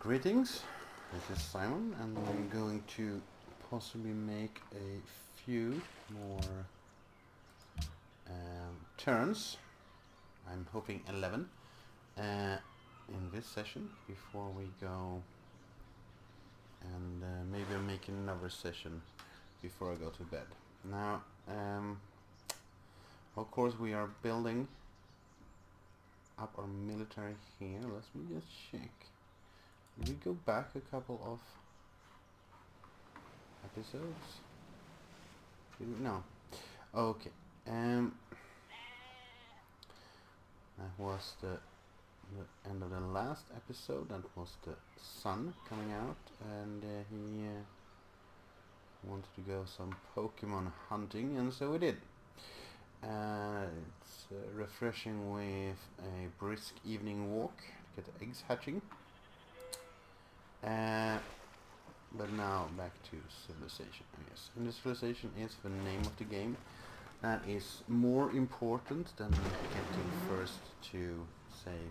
Greetings, this is Simon, and I'm going to possibly make a few more turns. I'm hoping 11 in this session before we go, and maybe I'll make another session before I go to bed. Now, of course, we are building up our military here. Let me just check. Did we go back a couple of episodes? Did we? No. Okay. That was the end of the last episode. That was the sun coming out, and he wanted to go some Pokemon hunting, and so we did. It's refreshing with a brisk evening walk to get the eggs hatching. But now back to civilization. Yes, industrialization is the name of the game. That is more important than getting first to, say,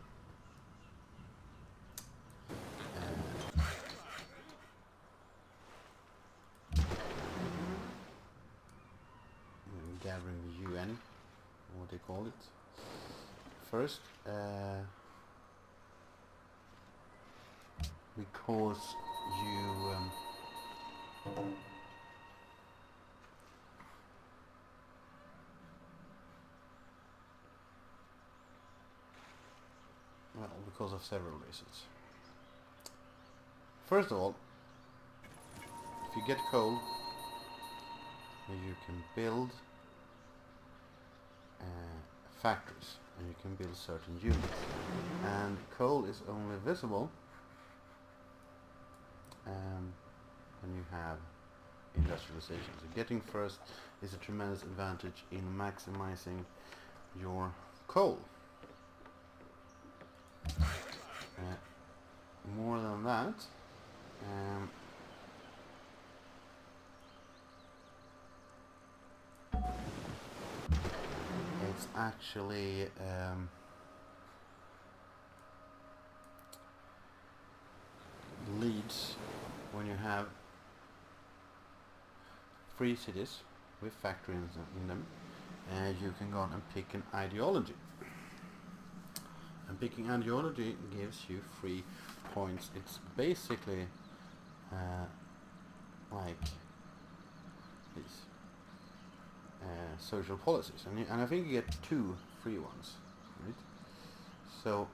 gathering the UN, what they call it. First, because you well, because of several reasons. First of all, if you get coal, you can build factories, and you can build certain units, and coal is only visible when you have industrialization. So getting first is a tremendous advantage in maximizing your coal. More than that, it's actually leads when you have free cities with factories in them, and you can go on and pick an ideology. And picking ideology gives you free points. It's basically like these social policies, and I think you get 2 free ones, right? So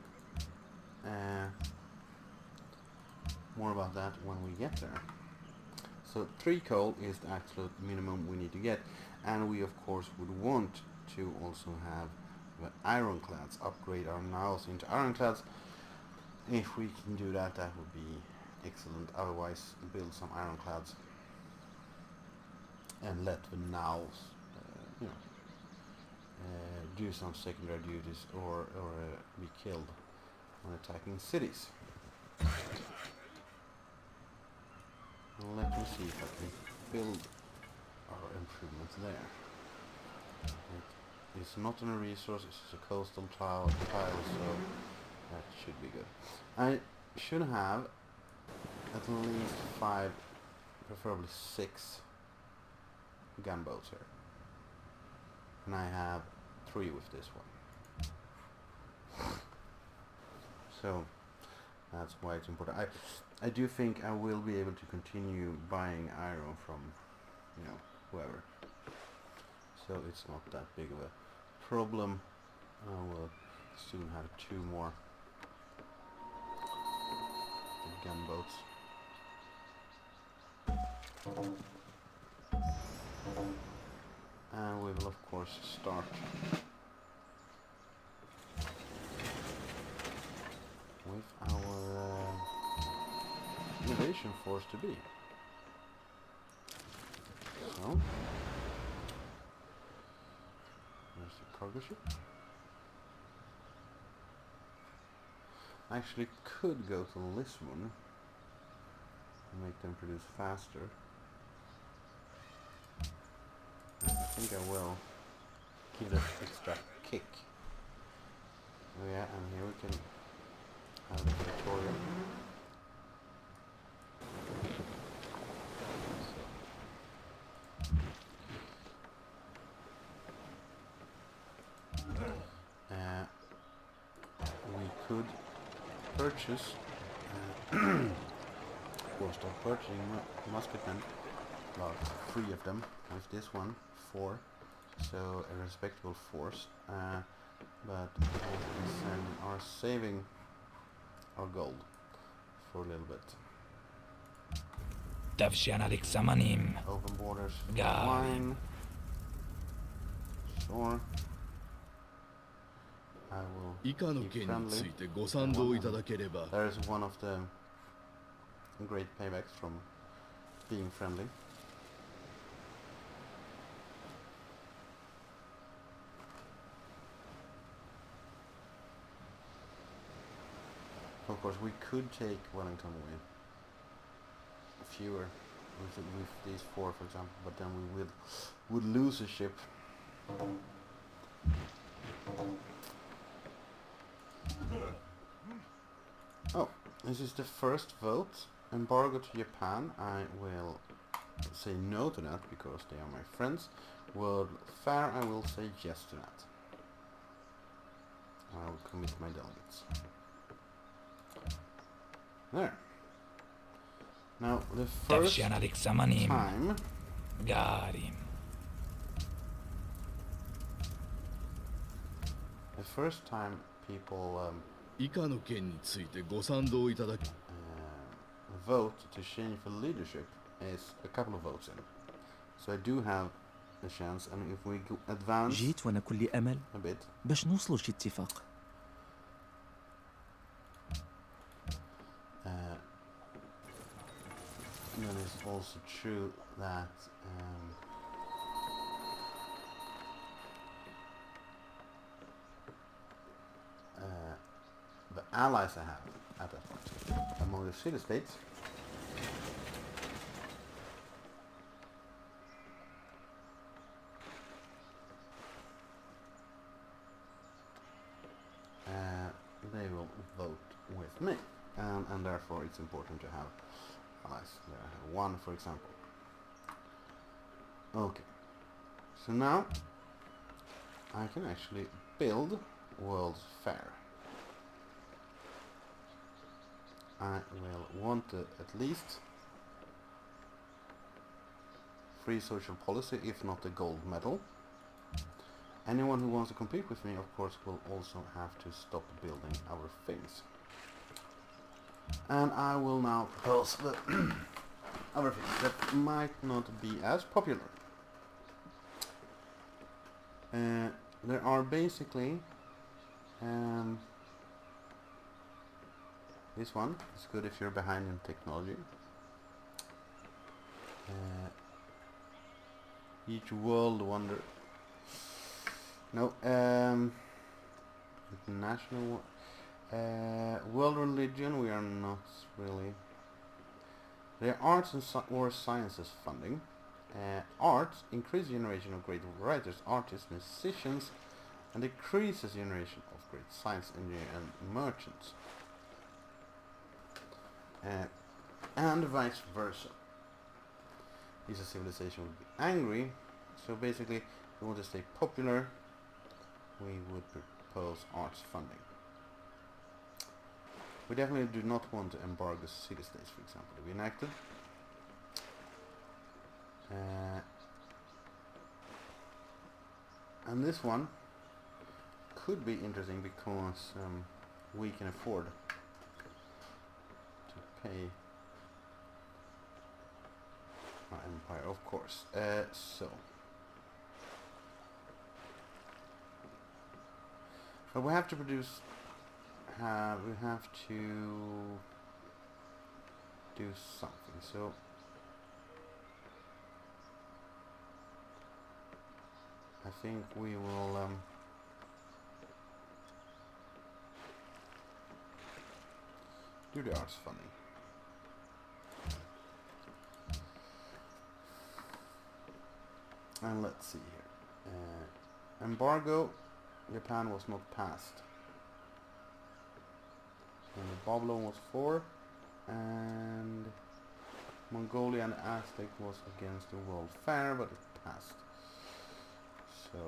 more about that when we get there. So 3 coal is the absolute minimum we need to get, and we of course would want to also have the ironclads, upgrade our nows into ironclads. If we can do that, that would be excellent. Otherwise, build some ironclads and let the nows do some secondary duties or be killed when attacking cities. Let me see if I can build our improvements there. It's not on a resource, it's a coastal tile, so that should be good. I should have at least 5, preferably 6 gunboats here. And I have 3 with this one. So that's why it's important. I do think I will be able to continue buying iron from, whoever. So it's not that big of a problem. I will soon have 2 more gunboats. And we will of course start with our innovation force to be. So there's the cargo ship. I actually could go to Lisbon and make them produce faster. I think I will give it extra kick. Oh yeah, and here we can have the Victoria. could purchase, or start purchasing musketmen, about 3 of them, with this one 4, so a respectable force, but we are saving our gold for a little bit. Open borders for wine. Sure. I will keep friendly. There is one of the great paybacks from being friendly. Of course, we could take Wellington with fewer, with these 4, for example, but then we would lose a ship. Oh, this is the first vote. Embargo to Japan. I will say no to that because they are my friends. World Fair, I will say yes to that. I will commit my delegates. There. Now, the first time... The first time people vote to change the leadership is a couple of votes in. So I do have a chance, and if we advance جيت وانا كل امل a bit, باش نوصلوا لشي اتفاق. then it's also true that the allies I have at that point among the city-states they will vote with me, and therefore it's important to have allies. There I have 1, for example. Okay, so now I can actually build World's Fair. I will want at least free social policy, if not the gold medal. Anyone who wants to compete with me, of course, will also have to stop building our things. And I will now propose the other things that might not be as popular. There are basically this one is good if you're behind in technology. Each world wonder. No, international world religion. We are not really. There are arts and or sciences funding. Arts increase generation of great writers, artists, musicians, and decreases generation of great science, engineers, and merchants. And vice versa. Is a civilization would be angry. So basically, if we want to stay popular, we would propose arts funding. We definitely do not want to embargo city-states, for example, to be enacted. And this one could be interesting because we can afford to pay our empire, of course. But we have to produce. We have to do something. So I think we will do the arts funding. And let's see here. Embargo. Japan was not passed. And the Babylon was 4, and Mongolia and Aztec was against the World Fair, but it passed. So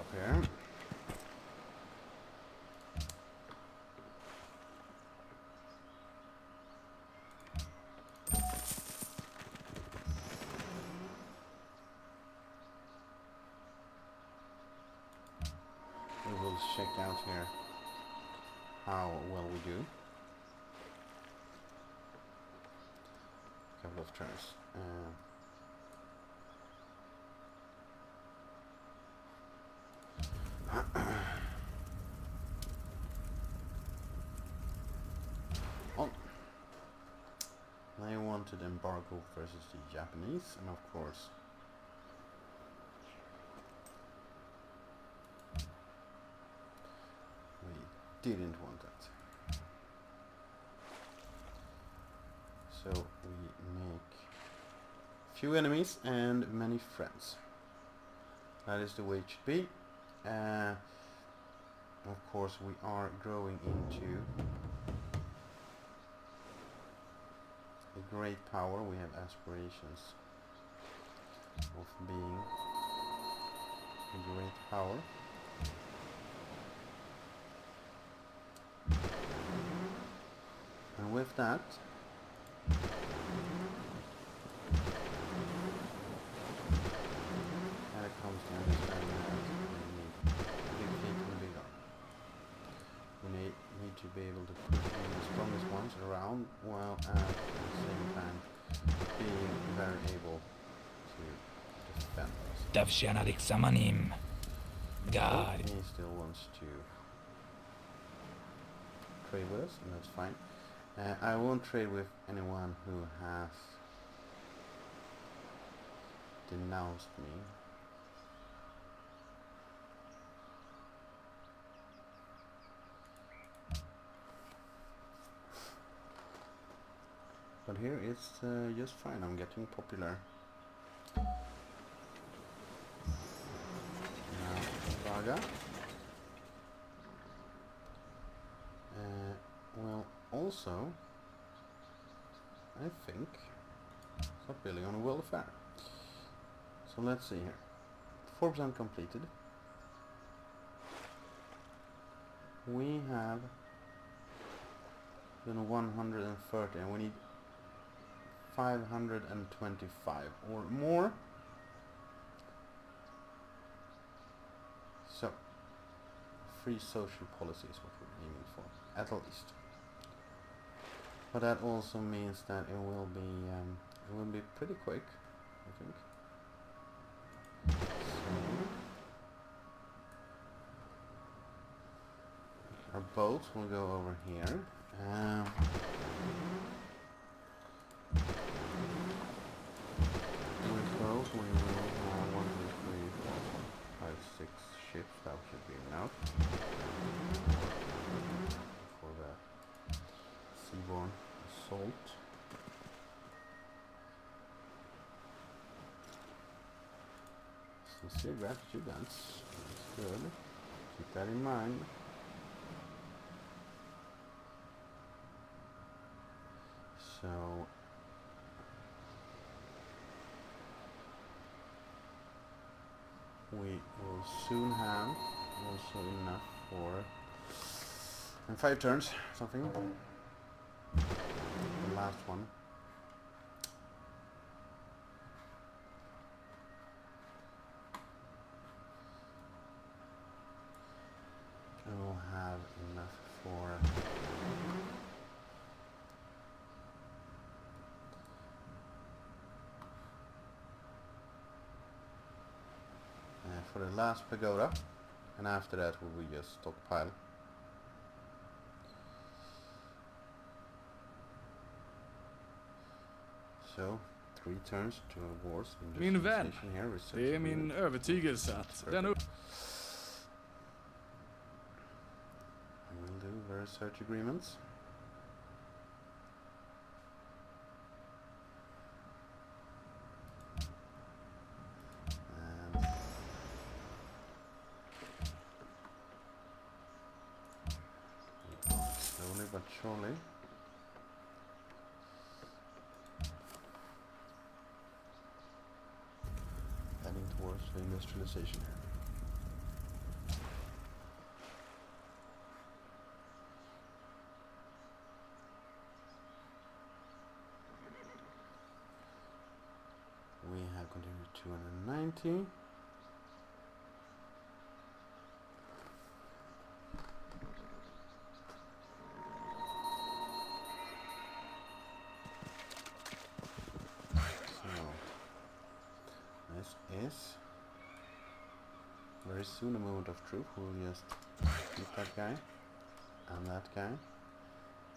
up here. We will check out here how well we do. Couple of turns. Oh, they wanted embargo versus the Japanese, and of course we didn't want that. So we make few enemies and many friends. That is the way it should be. Of course we are growing into a great power. We have aspirations of being a great power. And with that, comes to understanding that we need big feet and big arm. We need to be able to push the strongest ones around while at the same time being very able to defend us. God. He still wants to trade with us, and that's fine. I won't trade with anyone who has denounced me. But here it's just fine. I'm getting popular. Now, Braga. Well, also, I think start building on a world affair. So let's see here. 4% completed. We have done 130, and we need 525 or more. So, free social policy is what we're aiming for, at least. But that also means that it will be pretty quick, I think. So, our boats will go over here. With those, we will have 1, 2, 3, 4, 5, 6 ships. That should be enough for the seaborne assault. Sincere gratitude, that's good. Keep that in mind. So we will soon have also enough for in 5 turns something. The last one. We will have enough for the last pagoda, and after that we will just stockpile. So 3 turns to wars. Min vän, here. det är min övertygelse att den I will do research agreements. Slowly but surely. Heading towards the industrialization here. continue to 290. So this is very soon a movement of truth. We'll just keep that guy and that guy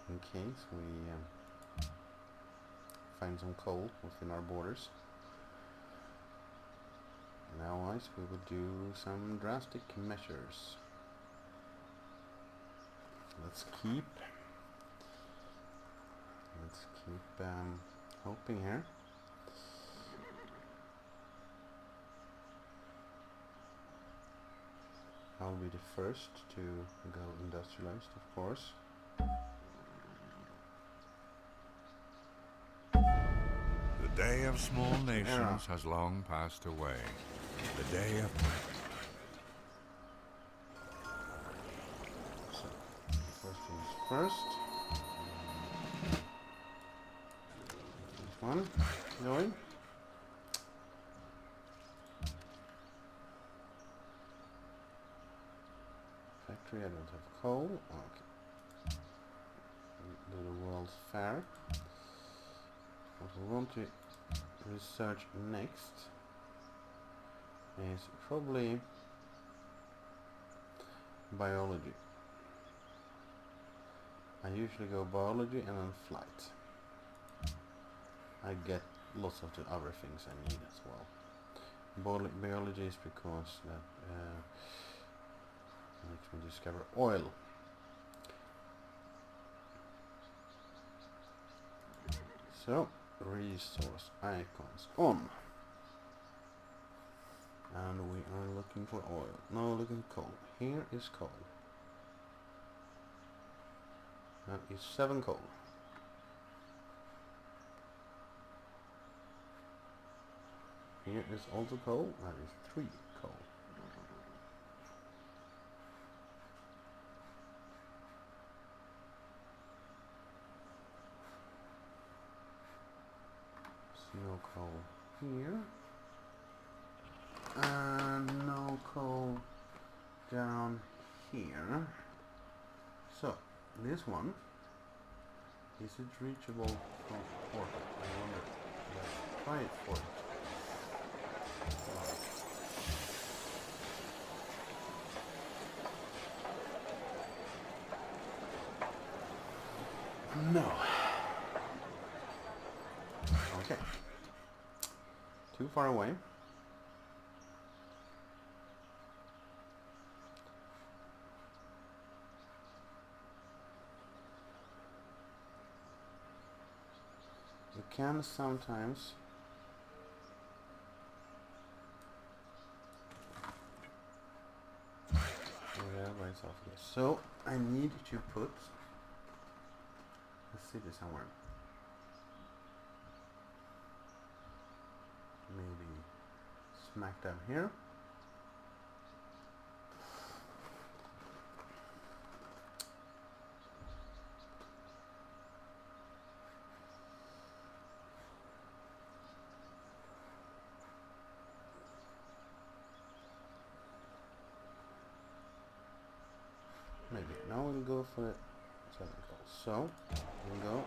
in case we find some coal within our borders. And otherwise we will do some drastic measures. Let's keep hoping here. I'll be the first to go industrialized, of course. The day of small nations has long passed away. The day of... So, first things first. This one going. Factory, I don't have coal. Okay. Do the World's Fair. What we want to research next is probably biology. I usually go biology and then flight. I get lots of the other things I need as well. Biology is because that makes me discover oil. So, resource icons on. And we are looking for oil. No, looking for coal. Here is coal. That is 7 coal. Here is also coal. That is 3 coal. No coal here. And no coal down here. So, this one, is it reachable from Portugal? I wonder. Let's try it for it. No. Okay. Too far away. You can sometimes right off here. So I need to put a city somewhere. Maybe smack down here. Maybe now we'll go for the 7 calls. So we'll go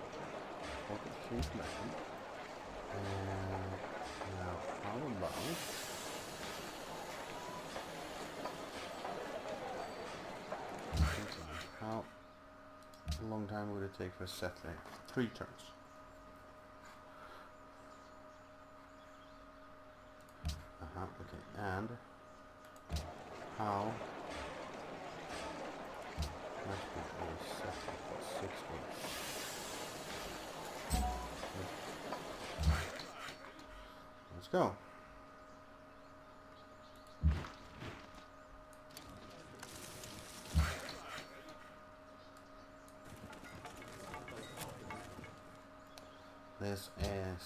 change button. And now how about how long time would it take for settling? 3 turns. Okay, and how much would a settle for 6 weeks? Let's go. This is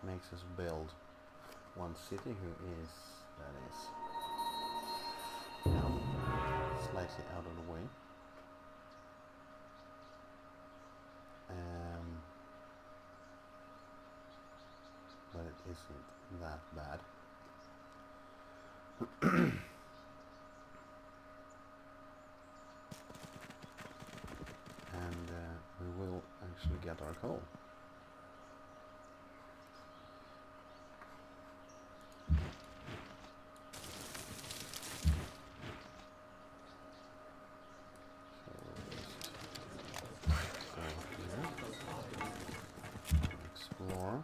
makes us build one city who is slightly out of the way. But it isn't that bad. And we will actually get our coal. So we'll just go here, explore.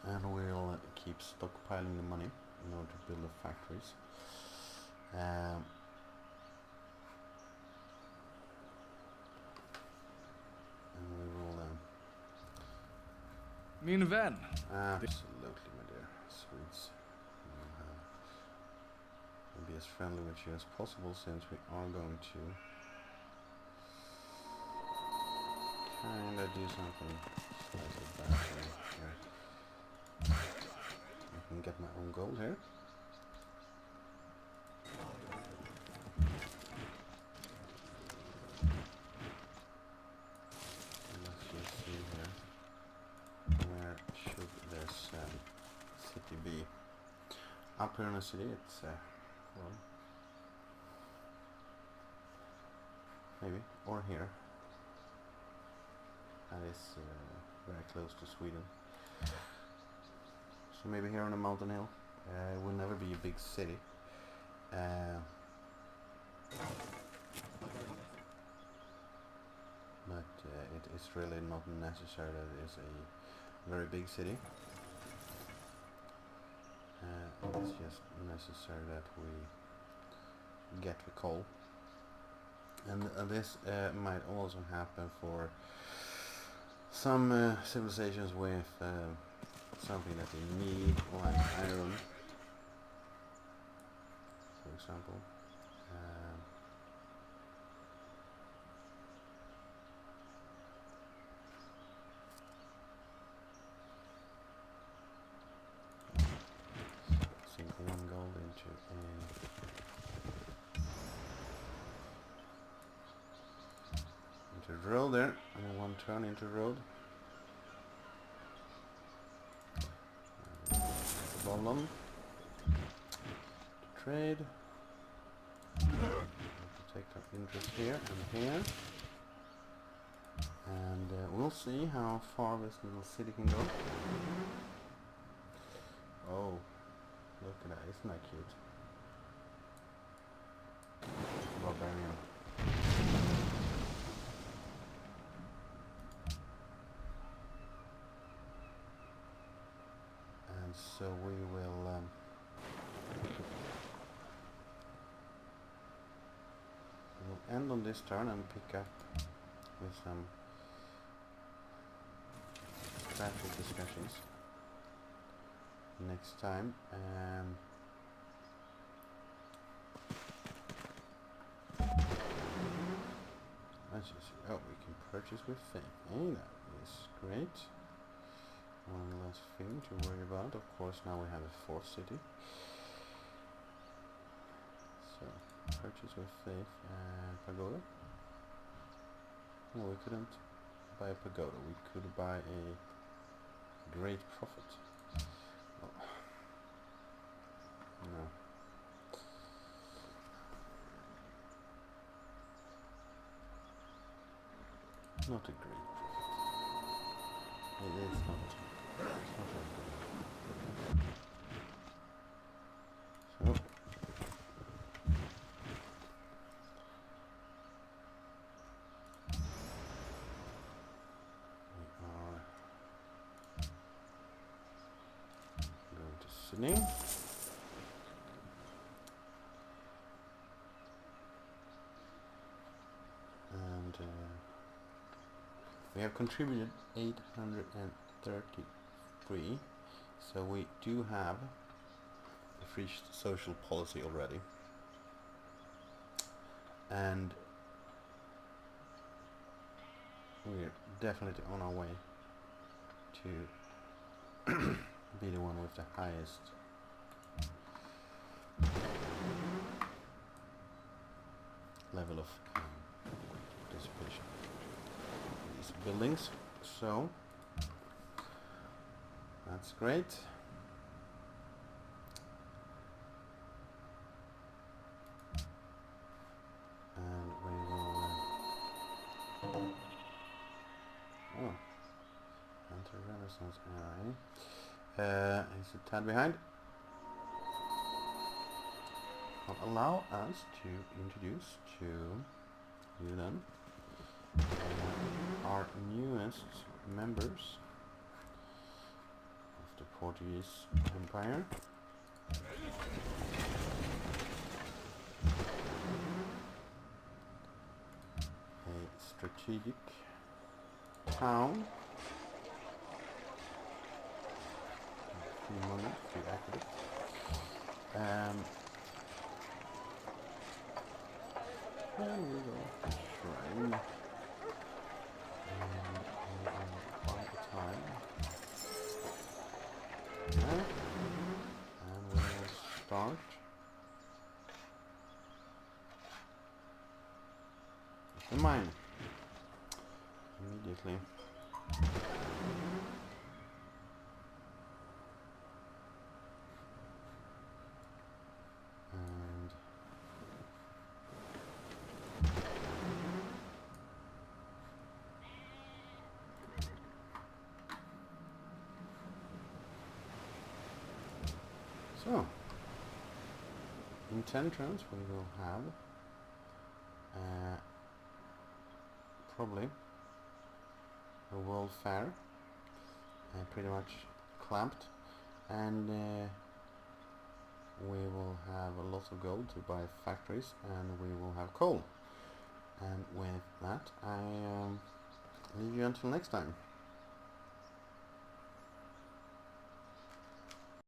And we'll keep stockpiling the money in order to build the factories. And we will Min vän. absolutely, my dear Swedes, we'll be as friendly with you as possible, since we are going to kinda do something slightly bad here. I can get my own gold here. Let's just see here. Where should this city be? Up here in the city, it's well, maybe, or here. That is very close to Sweden. So maybe here on a mountain hill. It will never be a big city. But it is really not necessary that it is a very big city. It's just necessary that we get the coal. And this might also happen for some civilizations with something that they need, like iron, for example. Sink one gold into a road there, and one turn into road. Problem. Trade. Protect our interest here and here. And we'll see how far this little city can go. Oh, look at that, isn't that cute? Barbarian. And so we will we'll end on this turn and pick up with some strategic discussions next time. Let's just see. Oh, we can purchase with faith. Hey, that is great. One less thing to worry about. Of course, now we have a fourth city. So, purchase with faith and pagoda. No, we couldn't buy a pagoda. We could buy a great profit. Oh. No. Not a great profit. It is not. It's not very good. So we are going to Sydney. And we have contributed 833, so we do have a free social policy already, and we're definitely on our way to be the one with the highest level of participation. these buildings. So that's great. And we will oh, enter Renaissance area. Is a tad behind. Will allow us to introduce to you then our newest members of the Portuguese Empire. A strategic town. Free money, free accurate. And we will shrine. And we will buy a time. Okay. And we will start with the mine immediately. And so, in 10 turns we will have probably a world fair, pretty much clamped, and we will have a lot of gold to buy factories, and we will have coal. And with that, I leave you until next time.